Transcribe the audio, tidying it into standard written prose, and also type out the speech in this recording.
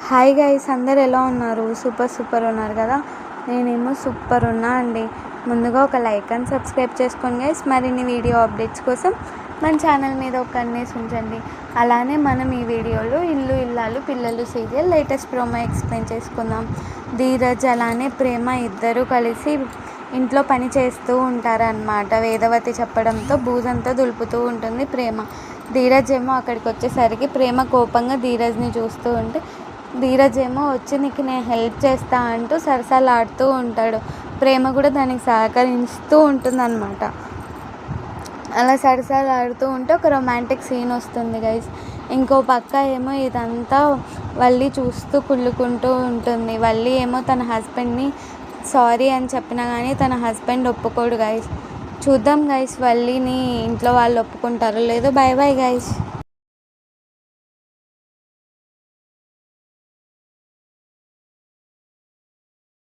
Hi guys, అందరు ఎలా ఉన్నారు? సూపర్ ఉన్నారు కదా. నేనేమో సూపర్ ఉన్నా అండి. ముందుగా ఒక లైక్ అండ్ సబ్స్క్రైబ్ చేసుకోండి గైస్. మరిన్ని వీడియో అప్డేట్స్ కోసం మన ఛానల్ మీద ఒక కన్నేసి ఉంచండి. అలానే మనం ఈ వీడియోలో ఇల్లు ఇల్లాలు పిల్లలు సీరియల్ లేటెస్ట్ ప్రోమో ఎక్స్ప్లెయిన్ చేసుకుందాం. ధీరజ్ అలానే ప్రేమ ఇద్దరు కలిసి ఇంట్లో పని చేస్తూ ఉంటారన్నమాట. వేదవతి చెప్పడంతో బూజంతా దులుపుతూ ఉంటుంది ప్రేమ. ధీరజ్ ఏమో అక్కడికి వచ్చేసరికి ప్రేమ కోపంగా ధీరజ్ని చూస్తూ ఉంటే ధీరజ్ ఏమో వచ్చి నీకు నేను హెల్ప్ చేస్తా అంటూ సరసాలాడుతూ ఉంటాడు. ప్రేమ కూడా దానికి సహకరిస్తూ ఉంటుందన్నమాట. అలా సరసాలాడుతూ ఉంటే ఒక రొమాంటిక్ సీన్ వస్తుంది గైస్. ఇంకో పక్క ఏమో ఇదంతా వల్లి చూస్తూ కుళ్ళుకుంటూ ఉంటుంది. వల్లి ఏమో తన హస్బెండ్ని సారీ అని చెప్పినా కానీ తన హస్బెండ్ ఒప్పుకోడు గైస్. చూద్దాం గైస్, వల్లిని ఇంట్లో వాళ్ళు ఒప్పుకుంటారో లేదో. By bye guys.